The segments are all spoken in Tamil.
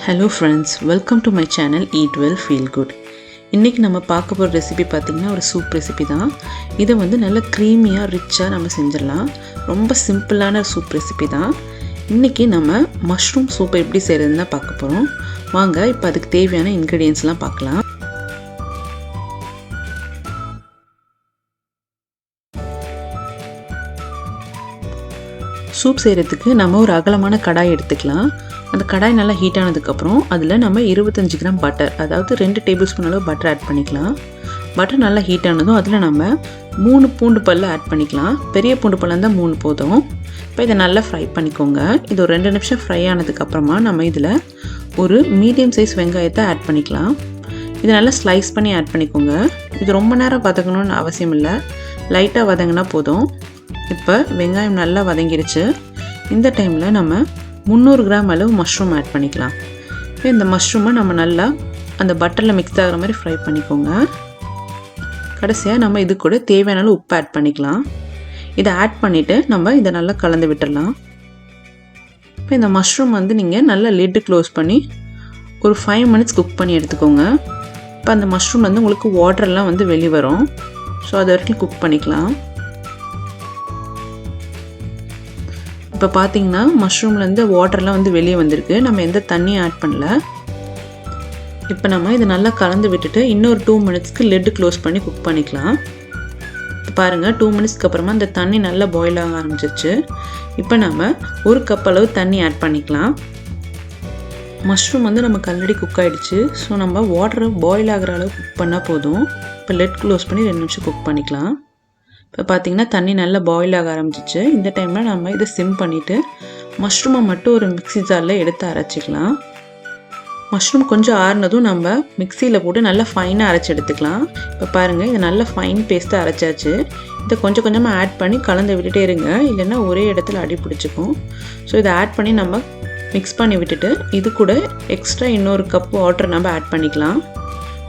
Hello friends, welcome to my channel Eat Well Feel Good. இன்னைக்கு நம்ம பார்க்க போற ரெசிபி பாத்தீங்கன்னா ஒரு சூப் ரெசிபி தான். இது நல்ல க்ரீமியா ரிச்சா நம்ம செஞ்சிரலாம். ரொம்ப சிம்பிளான சூப் ரெசிபி தான். இன்னைக்கு நம்ம மஷ்ரூம் சூப் எப்படி செய்யறதுன்னு பார்க்க போறோம். வாங்க இப்போ அதுக்கு தேவையான இன்கிரிடியன்ட்ஸ்லாம் பார்க்கலாம். சூப் செய்யறதுக்கு நம்ம ஒரு அகலமான கடாய் எடுத்துக்கலாம். அந்த கடாய் நல்லா ஹீட் ஆனதுக்கப்புறம் அதில் நம்ம 25 கிராம் பட்டர், அதாவது 2 டேபிள் ஸ்பூன் அளவு பட்டர் ஆட் பண்ணிக்கலாம். பட்டர் நல்லா ஹீட் ஆனதும் அதில் நம்ம 3 பூண்டு பல்ல ஆட் பண்ணிக்கலாம். பெரிய பூண்டு பல்லம் தான் 3 போதும். இப்போ இதை நல்லா ஃப்ரை பண்ணிக்கோங்க. இது ஒரு 2 நிமிஷம் ஃப்ரை ஆனதுக்கப்புறமா நம்ம இதில் ஒரு மீடியம் சைஸ் வெங்காயத்தை ஆட் பண்ணிக்கலாம். இதை நல்லா ஸ்லைஸ் பண்ணி ஆட் பண்ணிக்கோங்க. இது ரொம்ப நேரம் வதங்கணும்னு அவசியம் இல்லை, லைட்டாக வதங்கினா போதும். இப்போ வெங்காயம் நல்லா வதங்கிருச்சு. இந்த டைமில் நம்ம 300 கிராம் அளவு மஷ்ரூம் ஆட் பண்ணிக்கலாம். இந்த மஷ்ரூமை நம்ம நல்லா அந்த பட்டரில் மிக்ஸ் ஆகிற மாதிரி ஃப்ரை பண்ணிக்கோங்க. கடைசியாக நம்ம இது கூட தேவையான அளவு உப்பு ஆட் பண்ணிக்கலாம். இதை ஆட் பண்ணிவிட்டு நம்ம இதை நல்லா கலந்து விட்டுடலாம். இப்போ இந்த மஷ்ரூம் நீங்கள் நல்லா லிட்டு க்ளோஸ் பண்ணி ஒரு 5 மினிட்ஸ் குக் பண்ணி எடுத்துக்கோங்க. இப்போ அந்த மஷ்ரூம் உங்களுக்கு வாட்டர்லாம் வெளியே வரும். ஸோ அது வரைக்கும் குக் பண்ணிக்கலாம். இப்போ பார்த்தீங்கன்னா மஷ்ரூம்லேருந்து வாட்டர்லாம் வெளியே வந்திருக்கு. நம்ம எந்த தண்ணியும் ஆட் பண்ணல. இப்போ நம்ம இதை நல்லா கலந்து விட்டுட்டு இன்னொரு 2 மினிட்ஸ்க்கு லிட் க்ளோஸ் பண்ணி குக் பண்ணிக்கலாம். இப்போ பாருங்கள், 2 மினிட்ஸ்க்கு அப்புறமா இந்த தண்ணி நல்லா பாயில் ஆக ஆரம்பிச்சிருச்சு. இப்போ நம்ம 1 கப் அளவு தண்ணி ஆட் பண்ணிக்கலாம். மஷ்ரூம் நமக்கு ஆல்ரெடி குக் ஆகிடுச்சு. ஸோ நம்ம வாட்டர் பாயில் ஆகிற அளவு குக் பண்ணால் போதும். இப்போ லிட் க்ளோஸ் பண்ணி 2 நிமிஷம் குக் பண்ணிக்கலாம். இப்போ பார்த்தீங்கன்னா தண்ணி நல்லா பாயில் ஆக ஆரம்பிச்சிச்சு. இந்த டைமில் நம்ம இதை சிம் பண்ணிவிட்டு மஷ்ரூமை மட்டும் ஒரு மிக்ஸி ஜாரில் எடுத்து அரைச்சிக்கலாம். மஷ்ரூம் கொஞ்சம் ஆறுனதும் நம்ம மிக்சியில் போட்டு நல்லா ஃபைனாக அரைச்சி எடுத்துக்கலாம். இப்போ பாருங்கள், இது நல்ல ஃபைன் பேஸ்ட்டாக அரைச்சாச்சு. இதை கொஞ்சம் கொஞ்சமாக ஆட் பண்ணி கலந்து விட்டுட்டே இருங்க, இல்லைன்னா ஒரே இடத்துல அடி பிடிச்சிக்கும். ஸோ இதை ஆட் பண்ணி நம்ம மிக்ஸ் பண்ணி விட்டுட்டு இது கூட எக்ஸ்ட்ரா இன்னொரு கப் வாட்டர் நம்ம ஆட் பண்ணிக்கலாம்.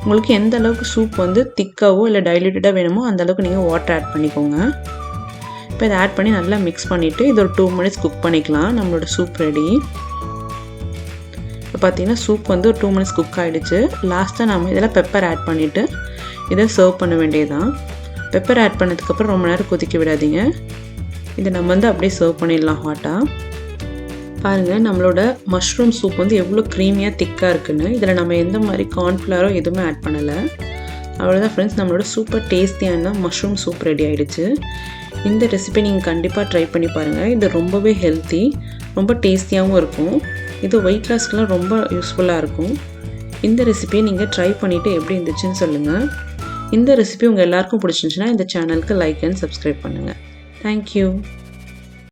உங்களுக்கு எந்த அளவுக்கு சூப் திக்காவோ இல்லை டைல்யூட்டடாக வேணுமோ அந்த அளவுக்கு நீங்கள் வாட்டர் ஆட் பண்ணிக்கோங்க. இப்போ இதை ஆட் பண்ணி நல்லா மிக்ஸ் பண்ணிவிட்டு இது ஒரு 2 மினிட்ஸ் குக் பண்ணிக்கலாம். நம்மளோட சூப் ரெடி. இப்போ பார்த்தீங்கன்னா சூப் ஒரு 2 மினிட்ஸ் குக் ஆகிடுச்சு. லாஸ்ட்டாக நம்ம இதில் பெப்பர் ஆட் பண்ணிவிட்டு இதை சர்வ் பண்ண வேண்டியதுதான். பெப்பர் ஆட் பண்ணதுக்கப்புறம் ரொம்ப நேரம் கொதிக்க விடாதீங்க. இதை நம்ம அப்படியே சர்வ் பண்ணிடலாம் ஹாட்டாக. பாருங்கள், நம்மளோட மஷ்ரூம் சூப் எவ்வளோ க்ரீமியாக திக்காக இருக்குன்னு. இதில் நம்ம எந்த மாதிரி கார்ன்ஃப்ளவரோ எதுவுமே ஆட் பண்ணலை. அவ்வளோதான் ஃப்ரெண்ட்ஸ், நம்மளோட சூப்பர் டேஸ்டியான மஷ்ரூம் சூப் ரெடி ஆகிடுச்சு. இந்த ரெசிபி நீங்கள் கண்டிப்பாக ட்ரை பண்ணி பாருங்கள். இது ரொம்பவே ஹெல்த்தி, ரொம்ப டேஸ்டியாகவும் இருக்கும். இது வெயிட் லாஸ்க்கெலாம் ரொம்ப யூஸ்ஃபுல்லாக இருக்கும். இந்த ரெசிபியை நீங்கள் ட்ரை பண்ணிவிட்டு எப்படி இருந்துச்சுன்னு சொல்லுங்கள். இந்த ரெசிபி உங்கள் எல்லாருக்கும் பிடிச்சிருந்துச்சுன்னா இந்த சேனலுக்கு லைக் அண்ட் சப்ஸ்கிரைப் பண்ணுங்கள். தேங்க்யூ.